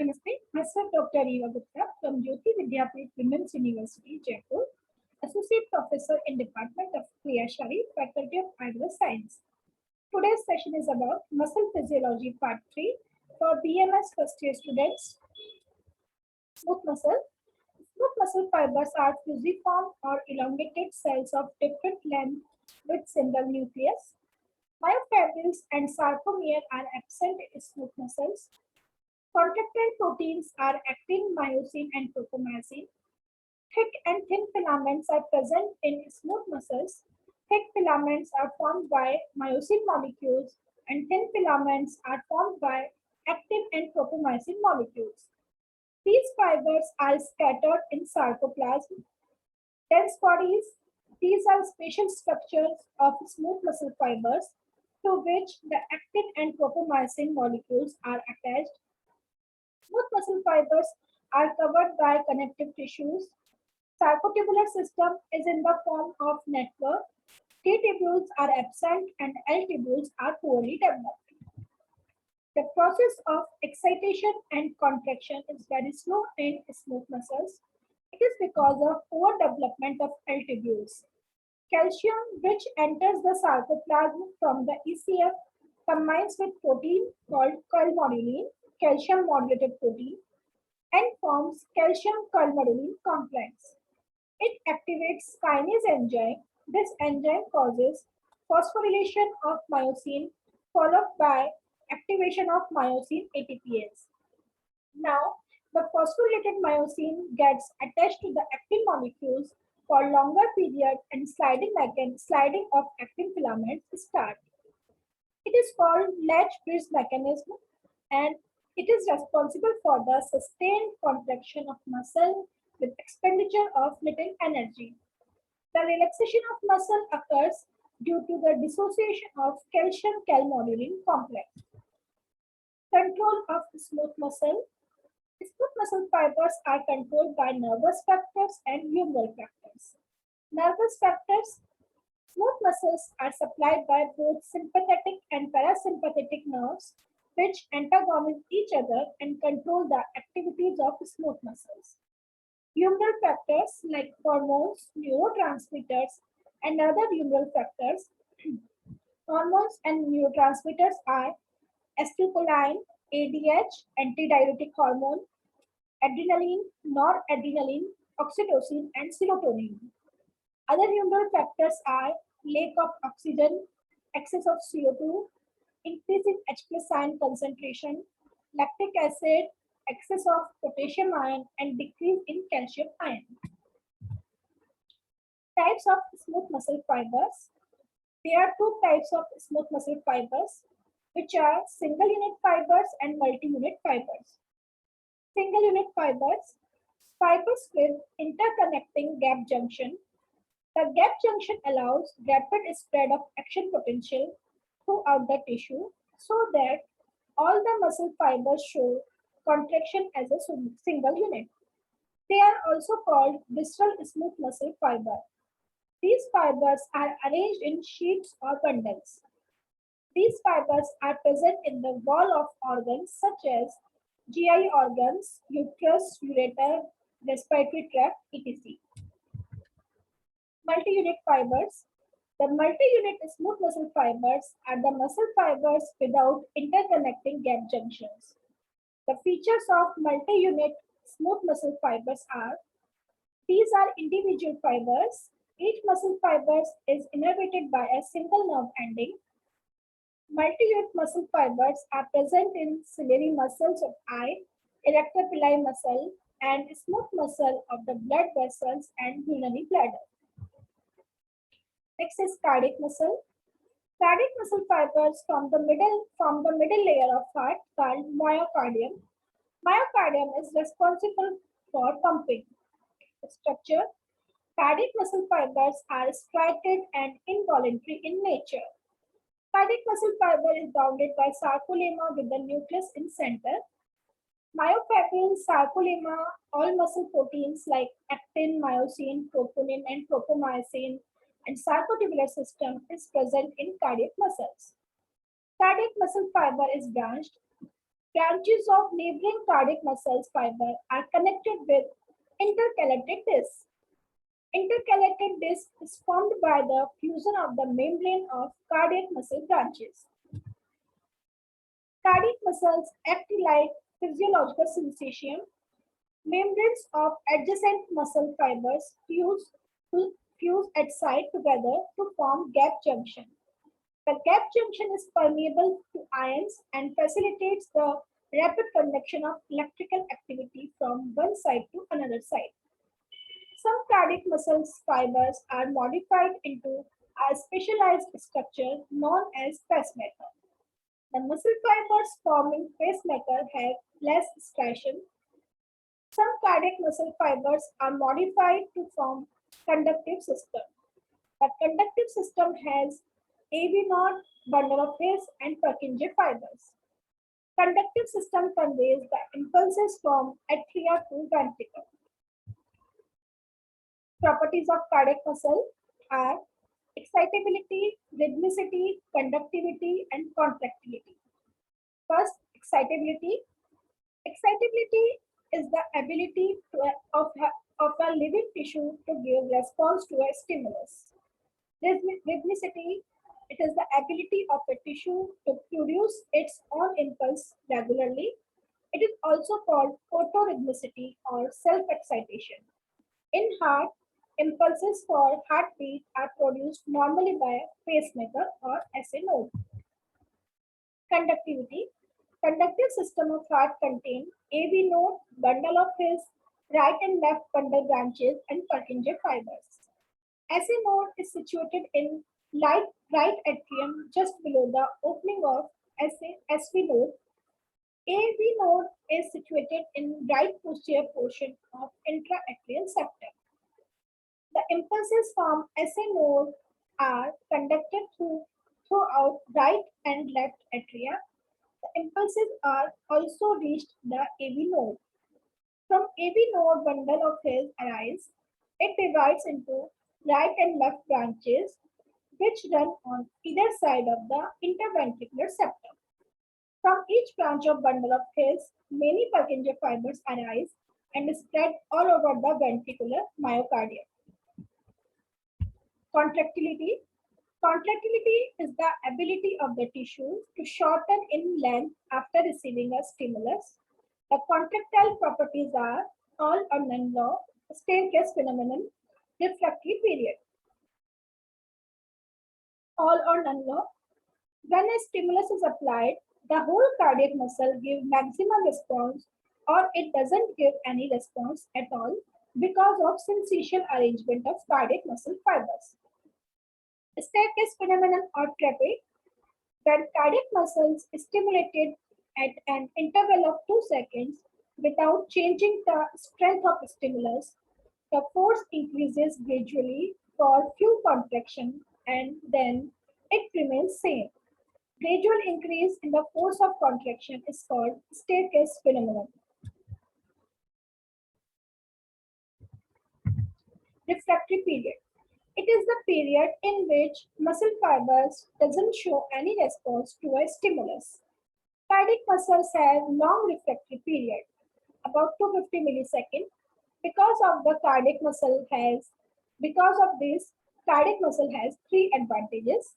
Namaste, myself Dr. Eva Gupta from JAYOTI VIDYAPEETH Women's University, Jaipur, Associate Professor in Department of KRIYA, Faculty of Agro Science. Today's session is about Muscle Physiology Part 3 for BMS first year students. Smooth muscle. Smooth muscle fibers are fusiform or elongated cells of different length with single nucleus. Myofibrils and sarcomere are absent in smooth muscles. Contractile proteins are actin, myosin, and tropomyosin. Thick and thin filaments are present in smooth muscles. Thick filaments are formed by myosin molecules, and thin filaments are formed by actin and tropomyosin molecules. These fibers are scattered in sarcoplasm. Dense bodies. These are special structures of smooth muscle fibers to which the actin and tropomyosin molecules are attached. Smooth muscle fibers are covered by connective tissues. Sarcotubular system is in the form of network. T tubules are absent and L tubules are poorly developed. The process of excitation and contraction is very slow in smooth muscles. It is because of poor development of L tubules. Calcium, which enters the sarcoplasm from the ECF, combines with protein called calmodulin, calcium modulated protein, and forms calcium calmodulin complex. It activates kinase enzyme. This enzyme causes phosphorylation of myosin followed by activation of myosin ATPase. Now, the phosphorylated myosin gets attached to the actin molecules for longer period and sliding of actin filaments start. It is called latch-bridge mechanism, and it is responsible for the sustained contraction of muscle with expenditure of little energy. The relaxation of muscle occurs due to the dissociation of calcium calmodulin complex. Control of smooth muscle. Smooth muscle fibers are controlled by nervous factors and humoral factors. Nervous factors. Smooth muscles are supplied by both sympathetic and parasympathetic nerves, which antagonize each other and control the activities of smooth muscles. Humoral factors like hormones, neurotransmitters, and other humoral factors. Hormones and neurotransmitters are acetylcholine, ADH, antidiuretic hormone, adrenaline, noradrenaline, oxytocin, and serotonin. Other humoral factors are lack of oxygen, excess of CO2, increase in H+ ion concentration, lactic acid, excess of potassium ion, and decrease in calcium ion. Types of smooth muscle fibers. There are two types of smooth muscle fibers, which are single unit fibers and multi-unit fibers. Single unit fibers, fibers with interconnecting gap junction. The gap junction allows rapid spread of action potential throughout the tissue so that all the muscle fibers show contraction as a single unit. They are also called visceral smooth muscle fiber. These fibers are arranged in sheets or bundles. These fibers are present in the wall of organs such as GI organs, uterus, ureter, respiratory tract, etc. Multi-unit fibers. The multi-unit smooth muscle fibers are the muscle fibers without interconnecting gap junctions. The features of multi-unit smooth muscle fibers are: these are individual fibers. Each muscle fiber is innervated by a single nerve ending. Multi-unit muscle fibers are present in ciliary muscles of eye, erector pili muscle, and smooth muscle of the blood vessels and urinary bladder. Next is cardiac muscle. Cardiac muscle fibers from the middle layer of heart called myocardium. Myocardium is responsible for pumping. Structure. Cardiac muscle fibers are striated and involuntary in nature. Cardiac muscle fiber is bounded by sarcolemma with the nucleus in center. Myofibril, sarcolemma, all muscle proteins like actin, myosin, troponin, and tropomyosin, and sarcotubular system is present in cardiac muscles. Cardiac muscle fiber is branched. Branches of neighboring cardiac muscles fiber are connected with intercalated disc. Intercalated disc is formed by the fusion of the membrane of cardiac muscle branches. Cardiac muscles act like physiological sensation. Membranes of adjacent muscle fibers fuse at side together to form gap junction. The gap junction is permeable to ions and facilitates the rapid conduction of electrical activity from one side to another side. Some cardiac muscle fibers are modified into a specialized structure known as pacemaker. The muscle fibers forming pacemaker have less striation. Some cardiac muscle fibers are modified to form conductive system. The conductive system has AV node, bundle of his, and Purkinje fibers. Conductive system conveys the impulses from atria to ventricle. Properties of cardiac muscle are excitability, rhythmicity, conductivity, and contractility. First, excitability. Excitability is the ability of a living tissue to give response to a stimulus. Rhythmicity, it is the ability of a tissue to produce its own impulse regularly. It is also called autorhythmicity or self-excitation. In heart, impulses for heartbeat are produced normally by a pacemaker or SA node. Conductivity. Conductive system of heart contain AV node, bundle of his, right and left bundle branches, and Purkinje fibers. SA node is situated in right atrium just below the opening of SV node. AV node is situated in right posterior portion of intraatrial septum. The impulses from SA node are conducted throughout right and left atria. The impulses are also reached the AV node. From AV node, bundle of hairs arise. It divides into right and left branches, which run on either side of the interventricular septum. From each branch of bundle of hairs, many Purkinje fibers arise and spread all over the ventricular myocardium. Contractility. Contractility is the ability of the tissue to shorten in length after receiving a stimulus. The contractile properties are all or none law, staircase phenomenon, reflectory period. All or none law. When a stimulus is applied, the whole cardiac muscle gives maximum response or it doesn't give any response at all because of sensation arrangement of cardiac muscle fibers. Staircase phenomenon or trapeze. When cardiac muscles is stimulated at an interval of 2 seconds without changing the strength of stimulus, the force increases gradually for few contractions and then it remains same. Gradual increase in the force of contraction is called staircase phenomenon. Refractory period. It is the period in which muscle fibers doesn't show any response to a stimulus. Cardiac muscles have long refractory period, about 250 milliseconds. Because of this, cardiac muscle has three advantages.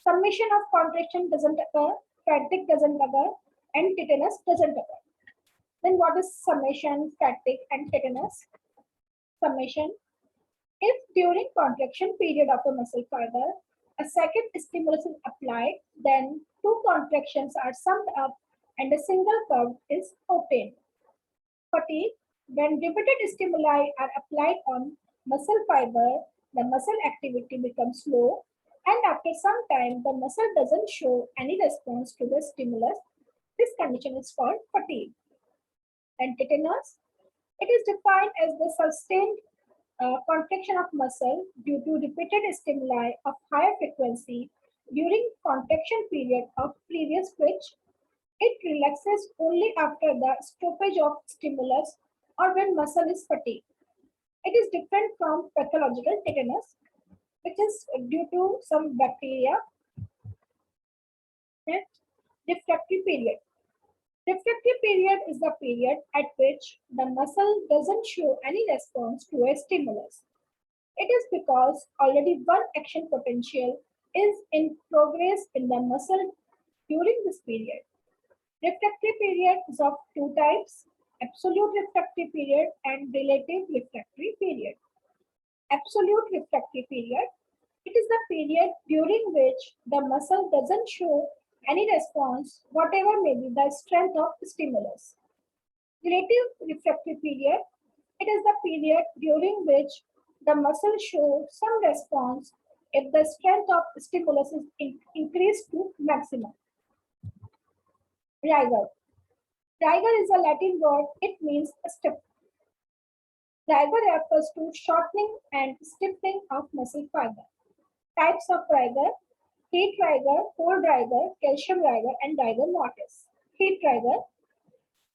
Summation of contraction doesn't occur, fatigue doesn't occur, and tetanus doesn't occur. Then what is summation, fatigue, and tetanus? Summation. If during contraction period of a muscle fiber, a second stimulus is applied, then two contractions are summed up and a single curve is obtained. Fatigue. When repeated stimuli are applied on muscle fiber, the muscle activity becomes slow, and after some time, the muscle doesn't show any response to the stimulus. This condition is called fatigue. And tetanus. It is defined as the sustained contraction of muscle due to repeated stimuli of higher frequency during contraction period of previous which it relaxes only after the stoppage of stimulus or when muscle is fatigued. It is different from pathological tetanus, which is due to some bacteria. Next, refractory period. Reflective period is the period at which the muscle doesn't show any response to a stimulus. It is because already one action potential is in progress in the muscle during this period. Reflective period is of two types: absolute reflective period and relative refractory period. Absolute refractive period, it is the period during which the muscle doesn't show any response, whatever may be the strength of the stimulus. Relative refractive period, it is the period during which the muscle shows some response if the strength of stimulus is increased to maximum. Rigor. Rigor is a Latin word. It means stiff. Rigor refers to shortening and stiffening of muscle fiber. Types of rigor: heat rigor, cold rigor, calcium rigor, and rigor mortis. Heat rigor,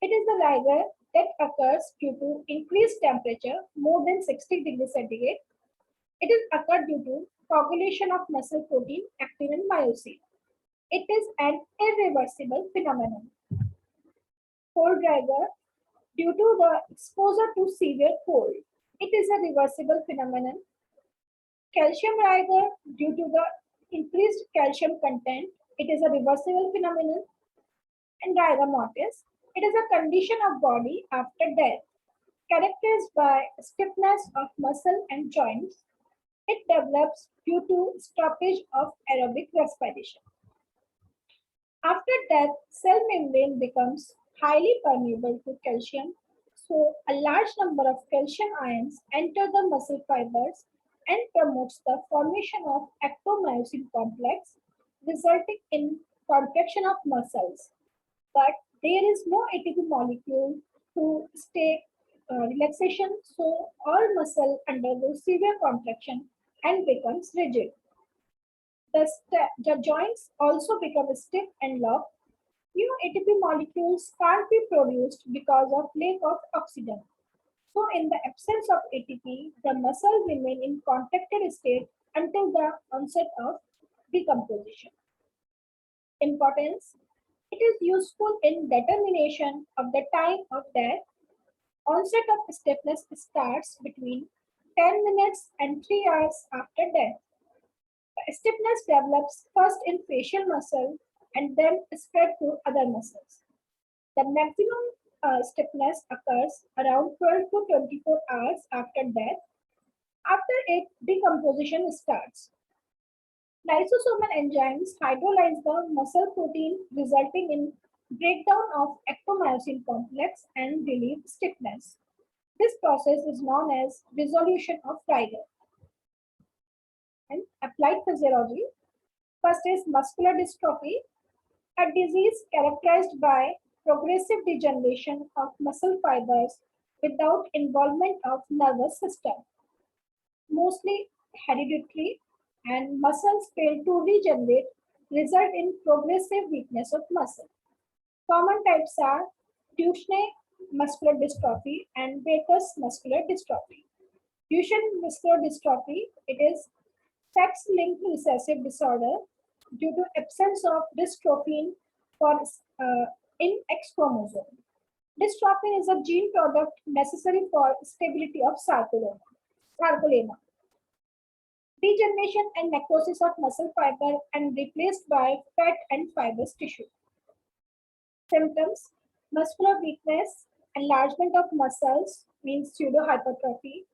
it is the rigor that occurs due to increased temperature more than 60 degrees centigrade. It is occurred due to coagulation of muscle protein, actin, and myosin. It is an irreversible phenomenon. Cold rigor, due to the exposure to severe cold. It is a reversible phenomenon. Calcium rigor, due to the increased calcium content. It is a reversible phenomenon. And rigor mortis, it is a condition of body after death, characterized by stiffness of muscle and joints. It develops due to stoppage of aerobic respiration. After death, cell membrane becomes highly permeable to calcium, so a large number of calcium ions enter the muscle fibers and promotes the formation of actomyosin complex, resulting in contraction of muscles. But there is no ATP molecule to stay relaxation, so all muscle undergoes severe contraction and becomes rigid. The joints also become stiff and locked. New ATP molecules can't be produced because of lack of oxygen. So in the absence of ATP, the muscle remain in contracted state until the onset of decomposition. Importance: it is useful in determination of the time of death. Onset of stiffness starts between 10 minutes and 3 hours after death. Stiffness develops first in facial muscle and then spread to other muscles. The maximum stiffness occurs around 12 to 24 hours after death. After it, decomposition starts. Lysosomal enzymes hydrolyze the muscle protein, resulting in breakdown of actomyosin complex and relieve stiffness. This process is known as dissolution of rigor. And applied physiology. First is muscular dystrophy, a disease characterized by progressive degeneration of muscle fibers without involvement of nervous system, mostly hereditary, and muscles fail to regenerate, result in progressive weakness of muscle. Common types are Duchenne muscular dystrophy and Baker's muscular dystrophy. Duchenne muscular dystrophy, it is sex-linked recessive disorder due to absence of dystrophin for in X chromosome. Dystrophin is a gene product necessary for stability of sarcolemma. Degeneration and necrosis of muscle fiber and replaced by fat and fibrous tissue. Symptoms: muscular weakness, enlargement of muscles means pseudohypertrophy.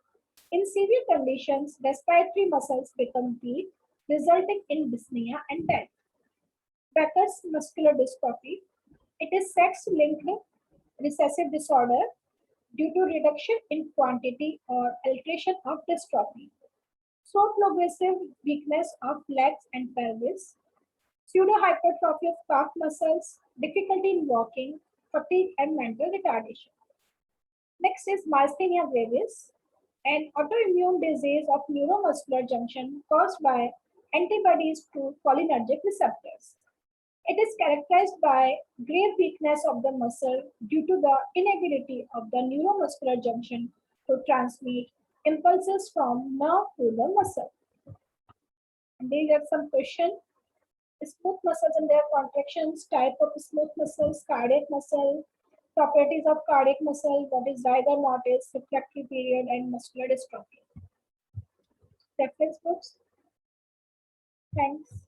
In severe conditions, respiratory muscles become weak, resulting in dyspnea and death. Becker's muscular dystrophy, it is sex-linked recessive disorder due to reduction in quantity or alteration of dystrophin. So progressive weakness of legs and pelvis, pseudohypertrophy of calf muscles, difficulty in walking, fatigue, and mental retardation. Next is myasthenia gravis, an autoimmune disease of neuromuscular junction caused by antibodies to cholinergic receptors. It is characterized by grave weakness of the muscle due to the inability of the neuromuscular junction to transmit impulses from nerve to the muscle. And there are some questions. smooth muscles and their contractions, type of smooth muscles, cardiac muscle, properties of cardiac muscle, what is rigor mortis, reflectory period, and muscular dystrophy. Reference books. Thanks.